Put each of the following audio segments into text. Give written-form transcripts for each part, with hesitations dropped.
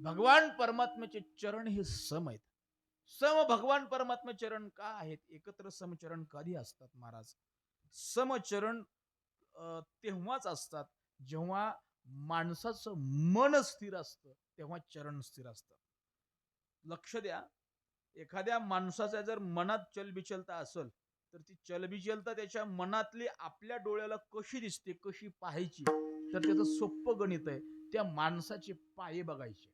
भगवान परमात्म्याचे चरण हे सम आहेत. सम भगवान परमात्मा चरण का आहेत? एकत्र समचरण कधी असतात महाराज? समचरण तेव्हाच असतात जेव्हा माणसाचं मन स्थिर असतं, तेव्हा चरण स्थिर असतं. लक्ष द्या, एखाद्या माणसाच्या जर मनात चलबिचलता असेल, तर ती चलबिचलता त्याच्या मनातली आपल्या डोळ्याला कशी दिसते, कशी पाहायची, तर त्याचं सोपं गणित आहे. त्या माणसाचे पाये बघायचे.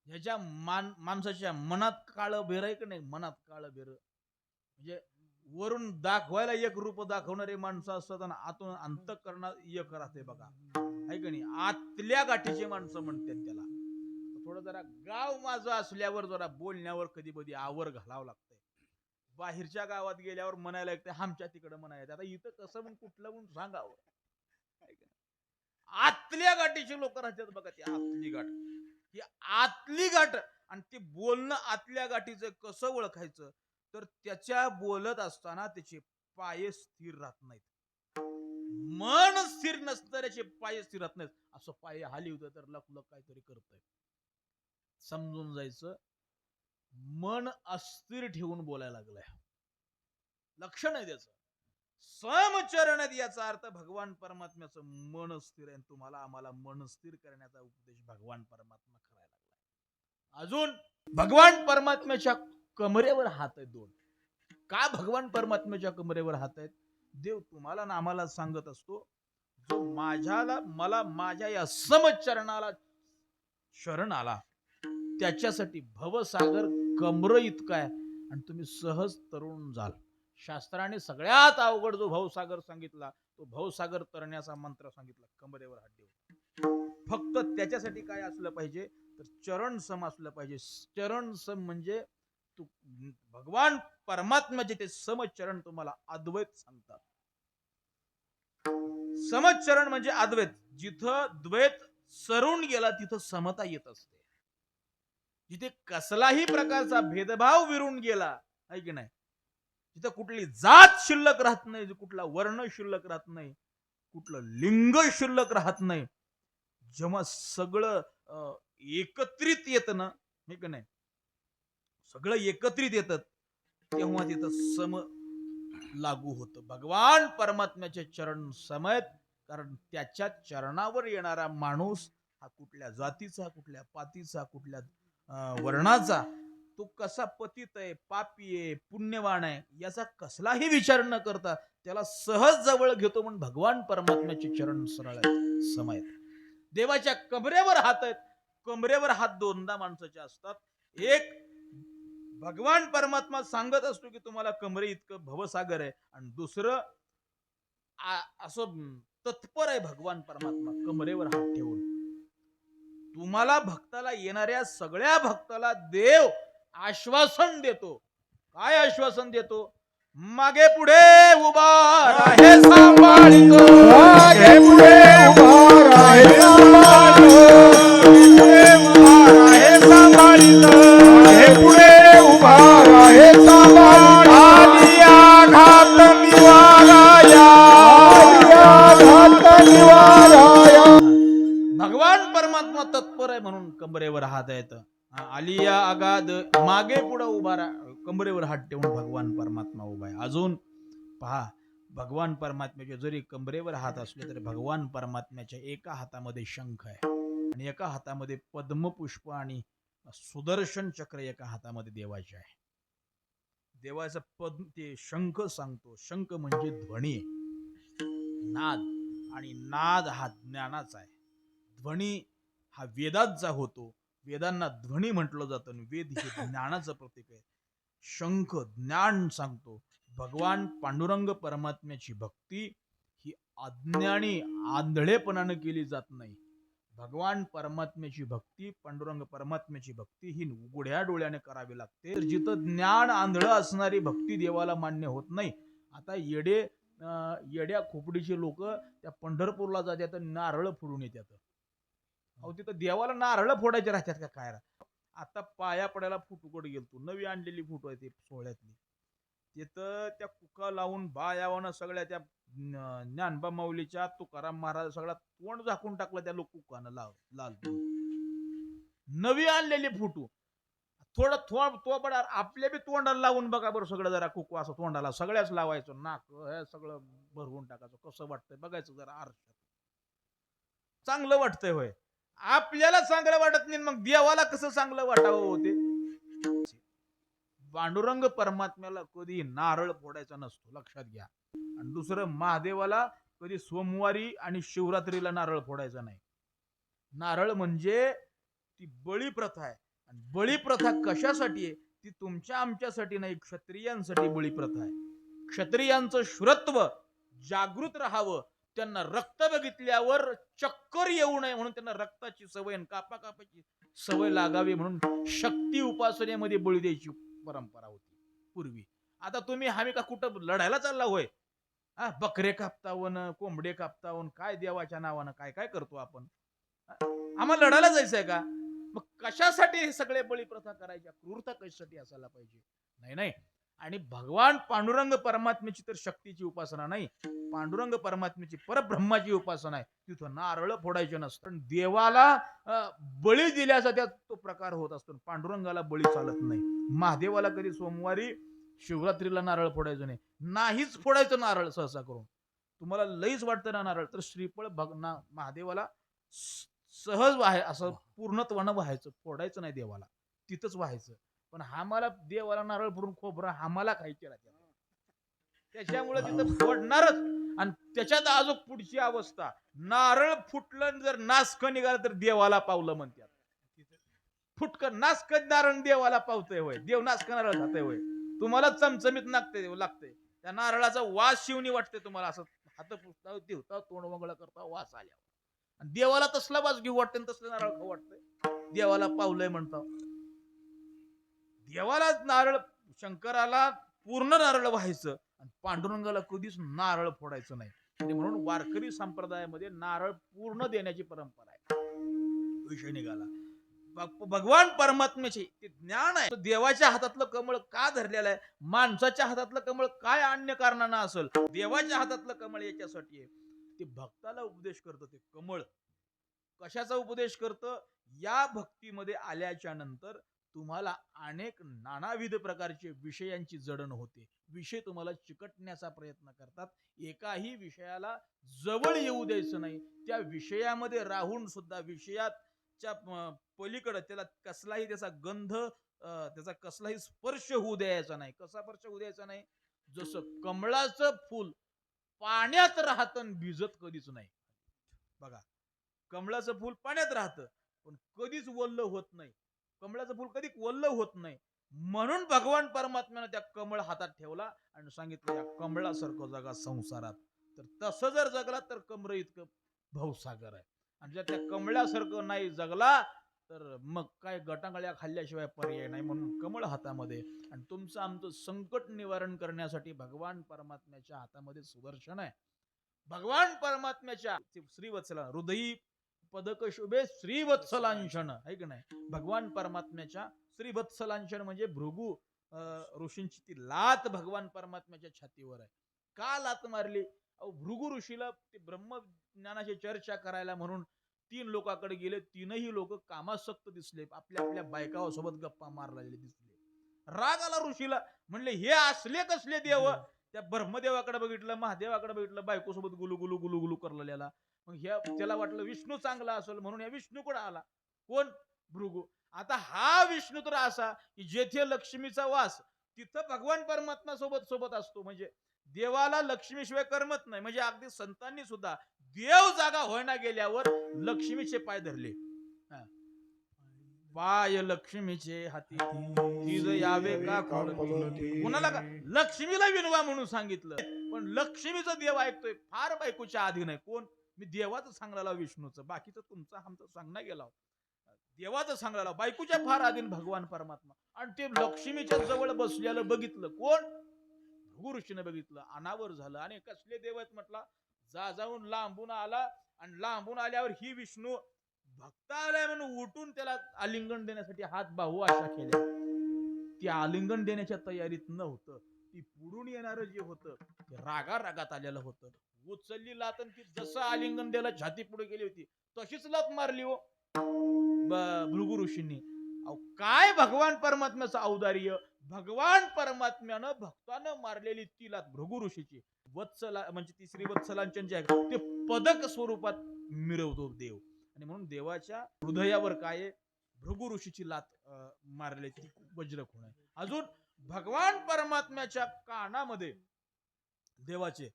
ह्याच्या माणसाच्या मनात काळं बेर आहे की नाही, मनात काळं बेर म्हणजे वरून दाखवायला एक रूप दाखवणारे माणसं असतात आणि आतून अंतःकरणात एक राहते बघा, आहे की नाही. आतल्या गाठीचे माणसं म्हणतात त्याला. थोडं जरा गाव माझं असल्यावर जरा बोलण्यावर कधी कधी आवर घालावं लागतंय. बाहेरच्या गावात गेल्यावर म्हणायला लागते आमच्या तिकडं म्हणायचं. आता इथं कसं म्हणून कुठलं म्हणून सांगावं. आतल्या गाठीचे लोक राहतात बघा, ती आतली गाठ, ही आतली गाठ. आणि ते बोलणं आतल्या गाठीचं कसं ओळखायचं, तर त्याच्या बोलत असताना त्याचे पाय स्थिर राहत नाहीत. मन स्थिर नसतं, त्याचे पाय स्थिर राहत नाहीत. असं पाय हलवतं तर लक काहीतरी करतंय, समजून जायचं मन अस्थिर ठेवून बोलायला लागलाय. लक्षण आहे त्याचं. समचरण याचा अर्थ भगवान परमात्म्याचं मन स्थिर आहे. तुम्हाला आम्हाला मन स्थिर करण्याचा उपदेश भगवान परमात्मा करायला लागलाय. अजून भगवान परमात्म्याच्या कमरेवर हात आहेत दोन. का भगवान परमात्म्याच्या कमरेवर हात आहेत? देव तुम्हाला ना आम्हाला सांगत असतो, जो मला माझ्या या समचरणाला शरण आला, त्याच्यासाठी भवसागर कमर इतका आहे आणि तुम्ही सहज तरुण जाल. शास्त्राने सगळ्यात अवघड जो भवसागर सांगितला, तो भवसागर तरण्याचा मंत्र सांगितला, कमरेवर हात ठेवून. फक्त त्याच्यासाठी काय असलं पाहिजे, तर चरण सम असलं पाहिजे. चरण सम म्हणजे तू भगवान परमात्म्याचे ते समचरण तुम्हाला अद्वैत सांगतात. समचरण म्हणजे अद्वैत. जिथं द्वैत सरून गेला तिथं समता येत असते. जिथे कसलाही प्रकारचा भेदभाव विरून गेला, आहे की नाही, तिथं कुठली जात शिल्लक राहत नाही, कुठला वर्ण शिल्लक राहत नाही, कुठलं लिंग शिल्लक राहत नाही. जेव्हा सगळं एकत्रित येतं ना, हे की नाही, सगळं एकत्रित येतात, तेव्हा तिथं सम लागू होतं. भगवान परमात्म्याचे चरण समयत, कारण त्याच्या चरणावर येणारा माणूस हा कुठल्या जातीचा, कुठल्या पातीचा, कुठल्या वर्णाचा, तो कसा पतित आहे, पापी आहे, पुण्यवान आहे, याचा कसलाही विचार न करता त्याला सहज जवळ घेतो. म्हणून भगवान परमात्म्याचे चरण सरळ आहेत, समयत. देवाच्या कमरेवर हात आहेत. कमरेवर हात दोनदा माणसाचे असतात. एक, भगवान परमात्मा सांगत असतो की तुम्हाला कमरे इतकं भवसागर आहे, आणि दुसरं असं तत्पर आहे भगवान परमात्मा कमरेवर हात ठेवून. तुम्हाला भक्ताला, येणाऱ्या सगळ्या भक्ताला देव आश्वासन देतो. काय आश्वासन देतो? मागे पुढे उभा राहे सांभाळितो, मागे पुढे उभा राहे सांभाळितो, राहे सांभाळितो, मागे पुढे उभा राहे सांभाळितो. आलिया घात निवाराया, आलिया घात निवाराया. भगवान परमात्मा तत्पर आहे म्हणून कमरेवर हात आहेत. आलिया आगाद, मागे पुढे उभा कमरेवर हात ठेवून भगवान परमात्मा उभा आहे. अजून पहा, भगवान परमात्म्याचे जरी कमरेवर हात असले तरी भगवान परमात्म्याच्या एका हातामध्ये शंख आहे आणि एका हातामध्ये पद्मपुष्प आणि सुदर्शन चक्र एका हातामध्ये देवाचे आहे. देवाचं पद्म ते शंख सांगतो. शंख म्हणजे ध्वनी, नाद, आणि नाद हा ज्ञानाचा आहे. ध्वनी हा वेदांचा होतो. वेदांना ध्वनी म्हटलं जातं. वेद हे ज्ञानाचं प्रतीक आहे. शंख ज्ञान सांगतो. भगवान पांडुरंग परमात्म्याची भक्ती ही अज्ञानी आंधळेपणानं केली जात नाही. भगवान परमात्म्याची भक्ती, पांडुरंग परमात्म्याची भक्ती ही उघड्या डोळ्याने करावी लागते. तर जिथं ज्ञान आंधळ असणारी भक्ती देवाला मान्य होत नाही. आता येड्या खोपडीचे लोक त्या पंढरपूरला जातात, नारळ फोडून येतात. अहो, तिथं देवाला नारळ फोडायचे राहतात का काय? आता पाया पडायला फुटुकड गेलतो, नवी आणलेली फुटू आहे ते सोहळ्यातली. तिथं त्या कुका लावून बायावानं सगळ्या त्या ज्ञानबा माऊलीच्या, तुकाराम महाराज सगळा तोंड झाकून टाकलं त्या लोक कुकानं लाल. नवी आणलेली फुटू थोडं थोबड आपल्या बी तोंडाला लावून बघा बरं, सगळं जरा कुकू असं तोंडाला सगळ्याच लावायचं, नाक हे सगळं भरवून टाकायचं, कसं वाटतंय बघायचं जरा आरशात, चांगलं वाटतंय होय. आपल्याला चांगलं वाटत नाही, मग देवाला कसं चांगलं वाटावं होते. पांडुरंग परमात्म्याला कधी नारळ फोडायचा नसतो, लक्षात घ्या. आणि दुसरं, महादेवाला कधी सोमवारी आणि शिवरात्रीला नारळ फोडायचा नाही. नारळ म्हणजे ती बळी प्रथा आहे. आणि बळी प्रथा कशासाठी आहे? ती तुमच्या आमच्यासाठी नाही, क्षत्रियांसाठी बळी प्रथा आहे. क्षत्रियांचं शूरत्व जागृत राहावं, त्यांना रक्त बघितल्यावर चक्कर येऊ नये म्हणून त्यांना रक्ताची सवय आणि कापाकापाची सवय लागावी म्हणून शक्ती उपासनेमध्ये बळी द्यायची परंपरा होती पूर्वी. आता तुम्ही आम्ही का कुठं लढायला चालला होय? बकरे कापतावन, कोंबडे कापतावन, काय देवाच्या नावानं काय काय करतो आपण? आम्हाला लढायला जायचंय का? मग कशासाठी हे सगळे बळी प्रथा करायच्या? क्रूरता कशासाठी असायला पाहिजे? नाही नाही. आणि भगवान पांडुरंग परमात्म्याची तर शक्तीची उपासना नाही, पांडुरंग परमात्म्याची परब्रह्माची उपासना आहे. तिथं नारळ फोडायचे नसतं. देवाला बळी दिल्याचा त्यात तो प्रकार होत असतो. पांडुरंगाला बळी चालत नाही. महादेवाला कधी सोमवारी शिवरात्रीला नारळ फोडायचं नाही, नाहीच फोडायचं नारळ सहसा करून. तुम्हाला लईच वाटतं ना नारळ, तर श्रीफळ महादेवाला सहज असं पूर्णत्वानं व्हायचं, फोडायचं नाही देवाला, तिथंच व्हायचं. पण आम्हाला देवाला नारळ फोडून खोबरं आम्हाला खायचे राहते, त्याच्यामुळे तिथं फोडणारच. आणि त्याच्यात अजून पुढची अवस्था, नारळ फुटलं जर नासक निघालं तर देवाला पावलं म्हणतात. फुटकं नासक नारळ देवाला पावतंय होय? देव नासक नारळ खातंय होय? तुम्हाला चमचमीत लागतंय, त्या नारळाचा वास शिवणी वाटते तुम्हाला, असं हात पुसता देवता तोंड वगळा करता वास आल्या. आणि देवाला तसला वास घेऊ वाटते, तसलं नारळ खाऊ वाटतंय, देवाला पावलंय म्हणता. देवाला नारळ, शंकराला पूर्ण नारळ व्हायचं आणि पांडुरंगाला कधीच नारळ फोडायचं नाही. आणि म्हणून वारकरी संप्रदायामध्ये नारळ पूर्ण देण्याची परंपरा आहे. विषय निघाला. भगवान परमात्म्याचे ते ज्ञान आहे. देवाच्या हातातलं कमळ का धरलेलं आहे? माणसाच्या हातातलं कमळ काय अन्य कारणानं असेल, देवाच्या हातातलं कमळ याच्यासाठी आहे. ते भक्ताला उपदेश करतं. ते कमळ कशाचा उपदेश करतं? या भक्तीमध्ये आल्याच्या नंतर तुम्हाला अनेक नानाविध प्रकारचे विषयांची जडण होते. विषय तुम्हाला चिकटण्याचा प्रयत्न करतात. एकाही विषयाला जवळ येऊ द्यायचं नाही. त्या विषयामध्ये राहून सुद्धा विषयाच्या पलीकडे त्याला कसलाही त्याचा गंध, त्याचा कसलाही स्पर्श होऊ द्यायचा नाही. कसा स्पर्श होऊ द्यायचा नाही? जसं कमळाचं फूल पाण्यात राहतं आणि भिजत कधीच नाही. बघा, कमळाचं फूल पाण्यात राहतं पण कधीच वल्ल होत नाही. कमळाचं फूल कधी वल्ल होत नाही. म्हणून भगवान परमात्म्याने त्या कमळ हातात ठेवला आणि सांगितलं, या कमळासारखं जगा संसारात. तर तसं जर जगला तर कमळ इतकं भवसागर आहे. आणि जर त्या कमळासारखं नाही जगला तर मग काय गटांगळ्या खाल्ल्याशिवाय पर्याय नाही. म्हणून कमळ हातामध्ये. आणि तुमचं आमचं संकट निवारण करण्यासाठी भगवान परमात्म्याच्या हातामध्ये सुदर्शन आहे. भगवान परमात्म्याच्या श्रीवत्सला हृदयी पदक शुभे श्रीवत्सलांशन आहे की नाही? भगवान परमात्म्याच्या श्रीवत्सलांशन म्हणजे भृगु ऋषींची ती लात भगवान परमात्म्याच्या छातीवर आहे. का लात मारली? भृगु ऋषीला ते ब्रह्मज्ञानाची चर्चा करायला म्हणून 3 लोकांकडे गेले. 3ही लोक कामासक्त दिसले, आपल्या आपल्या बायकासोबत गप्पा मारलेले दिसले. राग आला ऋषीला, म्हणले हे असले कसले देव? त्या ब्रह्मदेवाकडे बघितलं, महादेवाकडे बघितलं, बायकोसोबत गुलू गुलू गुलू गुलू करलेला. मग त्याला वाटलं विष्णू चांगला असेल म्हणून या विष्णूकडे आला. कोण? भृगु. आता हा विष्णू तर असा की जेथे लक्ष्मीचा वास तिथं भगवान परमात्मा सोबत सोबत असतो. म्हणजे देवाला लक्ष्मीशिवाय करमत नाही. म्हणजे अगदी संतांनी सुद्धा देव जागा होईना गेल्यावर लक्ष्मीचे पाय धरले. पाय लक्ष्मीचे हाती तिज यावे का खुलती. कुणाला का? लक्ष्मीला विनवा म्हणून सांगितलं. पण लक्ष्मीचं देव ऐकतोय, फार बायकोच्या आधी नाही. कोण? मी देवाचं सांगला विष्णूचं, बाकीचं तुमचं आमचं सांगणं गेला. देवाचं सांगला बायकोच्या फार आधीन भगवान परमात्मा. आणि ते लक्ष्मीच्या जवळ बसलेलं बघितलं. कोण? भृगु ऋषीने बघितलं, अनावर झालं. आणि कसले देव आहेत म्हटला? जाऊन लांबून आला. आणि लांबून आल्यावर ही विष्णू भक्त आलाय म्हणून उठून त्याला आलिंगन देण्यासाठी हात बाहू अशा केल्या. ती आलिंगन देण्याच्या तयारीत नव्हतं. ती पुढून येणार जे होतं ते रागात आलेलं होतं. उचलली लात, ती जसं आलिंगन द्यायला छाती पुढे गेली होती तशीच लात मारली. हो, भृगु ऋषींनी. अहो, काय भगवान परमात्म्याचं औदार्य. भगवान परमात्म्यानं भक्तानं मारलेली ती लात भृगु ऋषीची वत्सला म्हणजे ती श्रीवत्सलांचन जे आहे ते पदक स्वरूपात मिरवतो देव. आणि म्हणून देवाच्या हृदयावर काय भृगु ऋषीची लात मारली ती वज्रखूण आहे. अजून भगवान परमात्म्याच्या कानामध्ये देवाचे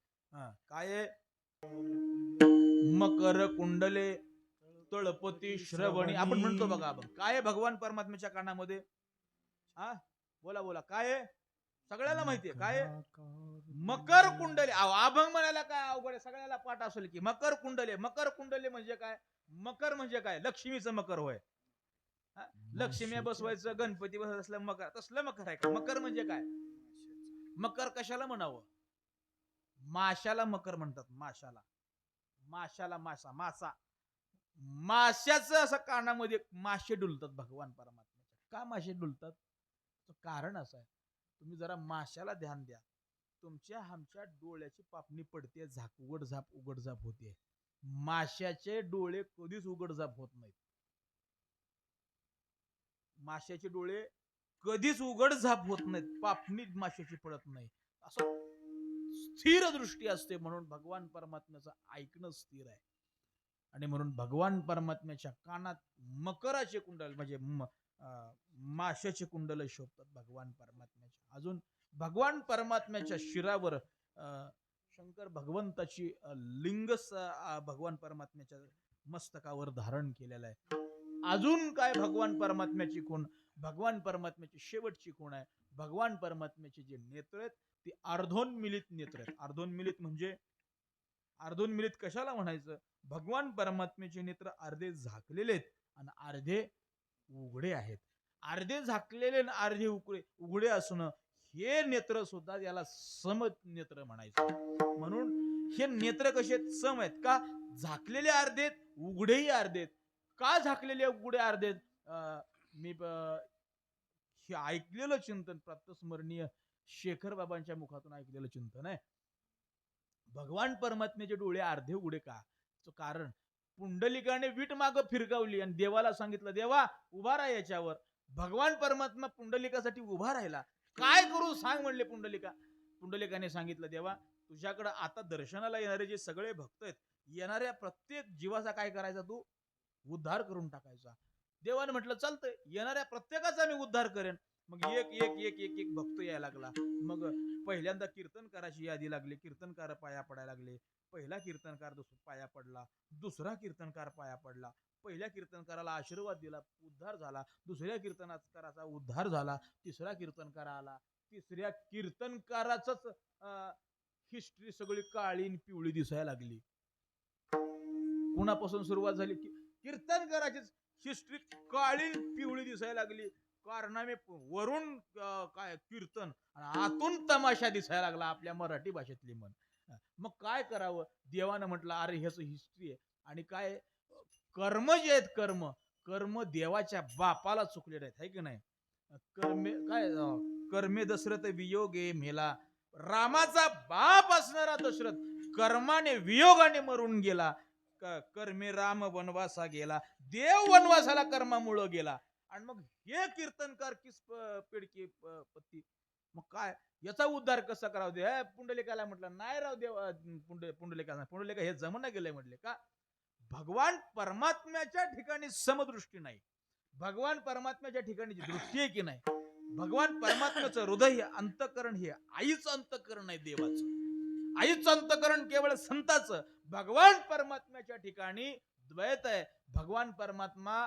काय मकर कुंडले तळपती श्रवणी आपण म्हणतो बघा. आपण काय भगवान परमात्म्याच्या कानामध्ये बोला बोला काय सगळ्याला माहितीये काय मकर कुंडले. अभंग म्हणायला काय अवघड सगळ्याला पाठ असेल की मकर कुंडले. मकर कुंडले म्हणजे काय? मकर म्हणजे काय? लक्ष्मीचं मकर होय. लक्ष्मी बसवायचं गणपती बसवायचं असलं मकर तसलं मकर आहे का? मकर म्हणजे काय? मकर कशाला म्हणावं? माशाला मकर म्हणतात. माशाला माशाला मासा मासा माशाचं असं कानामध्ये मासे डुलतात भगवान परमात्म्याच्या. का मासे डुलतात? कारण असं आहे. तुम्ही जरा माशाला ध्यान द्या. तुमच्या आमच्या डोळ्याची पापणी पडते, उघडझाप उघडझाप होते. माशाचे डोळे कधीच उघडझाप होत नाहीत. माशाचे डोळे कधीच उघडझाप होत नाहीत. पापणी माशाची पडत नाही. असं स्थिर दृष्टी असते. म्हणून भगवान परमात्म्याचं ऐकणं स्थिर आहे. आणि म्हणून भगवान परमात्म्याच्या कानात मकराचे कुंडल म्हणजे माशाचे कुंडल शोभतात भगवान परमात्म्याच्या. अजून भगवान परमात्म्याच्या शिरावर शंकर भगवंताची लिंग भगवान परमात्म्याच्या मस्तकावर धारण केलेलं आहे. अजून काय भगवान परमात्म्याची खूण? भगवान परमात्म्याची शेवटची खूण आहे. भगवान परमात्म्याचे जे नेत्र आहेत ते अर्धोन्मिलित नेत्र आहेत. अर्धोन्मिलित म्हणजे अर्धोन्मिलित कशाला म्हणायचं? भगवान परमात्म्याचे नेत्र अर्धे झाकलेले आहेत आणि अर्धे उघडे आहेत. अर्धे झाकलेले आणि अर्धे उघडे असून हे नेत्र सुद्धा याला सम नेत्र म्हणायचं. म्हणून हे नेत्र कसे सम आहेत का? झाकलेले अर्धेत उघडेही अर्धेत. का झाकलेले उघडे अर्धेत? मी हे ऐकलेलं चिंतन प्रातस्मरणीय शेखर बाबांच्या मुखातून ऐकलेलं चिंतन आहे. भगवान परमात्म्याचे डोळे अर्धे उघडे का? कारण पुंडलिकाने वीट माग फिरकावली आणि देवाला सांगितलं देवा उभा राहा याच्यावर. भगवान परमात्मा पुंडलिकासाठी उभा राहिला. काय करू सांग म्हणले पुंडलिका. पुंडलिकाने सांगितलं देवा तुझ्याकडे आता दर्शनाला येणारे जे सगळे भक्त आहेत येणाऱ्या प्रत्येक जीवाचा काय करायचा? तू उद्धार करून टाकायचा. देवाने म्हटलं चालतंय येणाऱ्या प्रत्येकाचा मी उद्धार करेन. मग एक एक एक एक एक भक्त यायला लागला. मग पहिल्यांदा कीर्तनकाराची यादी लागली. कीर्तनकार पाया पडायला लागले. पहिला कीर्तनकार पाया पडला. दुसरा कीर्तनकार पाया पडला. पहिल्या कीर्तनकाराला आशीर्वाद दिला, उद्धार झाला. दुसऱ्या कीर्तनकाराचा उद्धार झाला. तिसरा कीर्तनकार आला. तिसऱ्या कीर्तनकाराच हिस्ट्री सगळी काळी पिवळी दिसायला लागली. कुणापासून सुरुवात झाली? कीर्तनकाराची हिस्ट्री काळी पिवळी दिसायला लागली. कारनामे वरून काय कीर्तन आणि आतून तमाशा दिसायला लागला आपल्या मराठी भाषेतली म्हण. मग काय करावं? देवानं म्हटलं अरे ह्याच हिस्ट्री आहे. आणि काय कर्म जे आहेत कर्म देवाच्या बापाला चुकले आहेत है की नाही? कर्मे दशरथ वियोगे मेला. रामाचा बाप असणारा दशरथ कर्माने वियोगाने मरून गेला. कर्मे राम वनवासा गेला. देव वनवासाला कर्मामुळं गेला. आणि मग हे कीर्तनकार किस पिडकी पत्ती. मग काय याचा उद्धार कसा करावा? दे पुंडलिकाला म्हटलं नाही राव देव पुंडलिका हे जमना गेलंय म्हटले. का? भगवान परमात्म्याच्या ठिकाणी समदृष्टी नाही. भगवान परमात्म्याच्या ठिकाणी जी दृष्टी आहे की नाही, भगवान परमात्म्याचं हृदय अंतकरण हे आईचं अंतकरण आहे. देवाचं आईचं अंतकरण केवळ संताचं. भगवान परमात्म्याच्या ठिकाणी द्वैत आहे. भगवान परमात्मा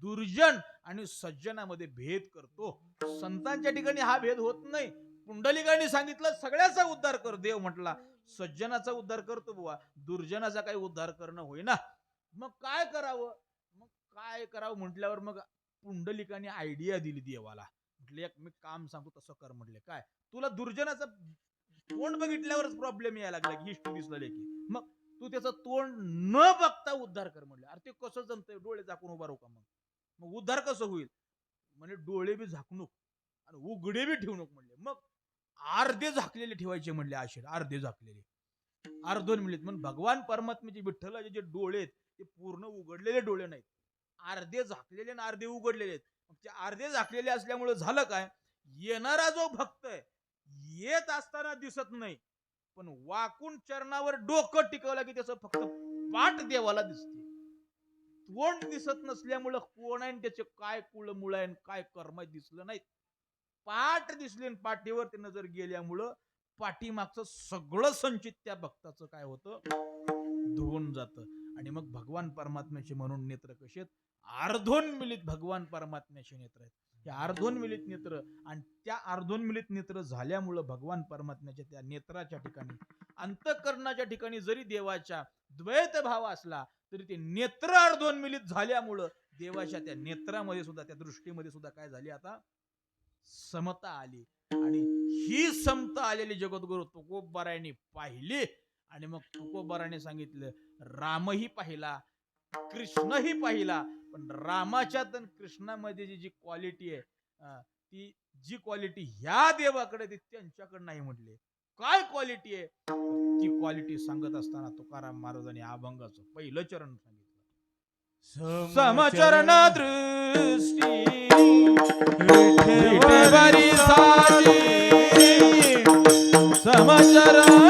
दुर्जन आणि सज्जनामध्ये भेद करतो. संतांच्या ठिकाणी हा भेद होत नाही. पुंडलिकाने सांगितलं सगळ्याचा उद्धार कर. देव म्हटला सज्जनाचा उद्धार करतो बुवा, दुर्जनाचा काही उद्धार करणं होईना. मग काय करावं? म्हटल्यावर मग पुंडलिकाने आयडिया दिली देवाला. म्हटले एक मी काम सांगतो तसं कर. म्हटले काय? तुला दुर्जनाचं तोंड बघितल्यावरच प्रॉब्लेम यायला लागला की हिस्ट्री दिसलं की मग तू त्याचं तोंड न बघता उद्धार कर. म्हटले अरे ते कसं जमतंय? डोळे झाकून उभा राहू का? मग उद्धार कसं होईल? म्हणजे डोळे बी झाकू नको आणि उघडे बी ठेवू नको म्हणले. मग अर्धे झाकलेले ठेवायचे म्हणले. आशेर अर्धे झाकलेले अर्धोन मिळत. म्हणून भगवान परमात्म्याचे विठ्ठलाचे जे डोळे आहेत ते पूर्ण उघडलेले डोळे नाहीत. अर्धे झाकलेले आणि अर्धे उघडलेले आहेत. ते अर्धे झाकलेले असल्यामुळे झालं काय, येणारा जो भक्त आहे येत असताना दिसत नाही, पण वाकून चरणावर डोकं टिकवलं की त्याचं फक्त पाठ देवाला दिसते. तोंड दिसत नसल्यामुळं कोण आहे त्याचे काय कुळ मुळ आहे काय कर्म दिसलं नाही. पाठ दिसली आणि पाठीवर ते नजर गेल्यामुळं पाठीमागचं सगळं संचित त्या भक्ताचं काय होतं, धुवून जातं. आणि मग भगवान परमात्म्याचे म्हणून नेत्र कसे आहेत, अर्धोन्मिलित भगवान परमात्म्याचे नेत्र आहेत. हे अर्धोन्मिलित नेत्र, आणि त्या अर्धोन्मिलित नेत्र झाल्यामुळं भगवान परमात्म्याच्या त्या नेत्राच्या ठिकाणी, अंतःकरणाच्या ठिकाणी जरी देवाच्या द्वैत भाव असला तरी ते नेत्र अर्धोन्मिलित झाल्यामुळं देवाच्या त्या नेत्रामध्ये सुद्धा, त्या दृष्टीमध्ये सुद्धा काय झाली, आता समता आली. आणि ही समता आलेली जगद्गुरु तुकोबारायांनी पाहिली. आणि मग तुकोबाराने सांगितलं, रामही पाहिला, कृष्णही पाहिला, पण रामाच्या आणि कृष्णामध्ये जी क्वालिटी आहे, ती जी क्वालिटी ह्या देवाकडे ती त्यांच्याकडे नाही म्हटले. काय क्वालिटी आहे, ती क्वालिटी सांगत असताना तुकाराम महाराजांनी अभंगाचं पहिलं चरण सांगितलं. समचरण दृष्टी विठेवरी साजी, समचरण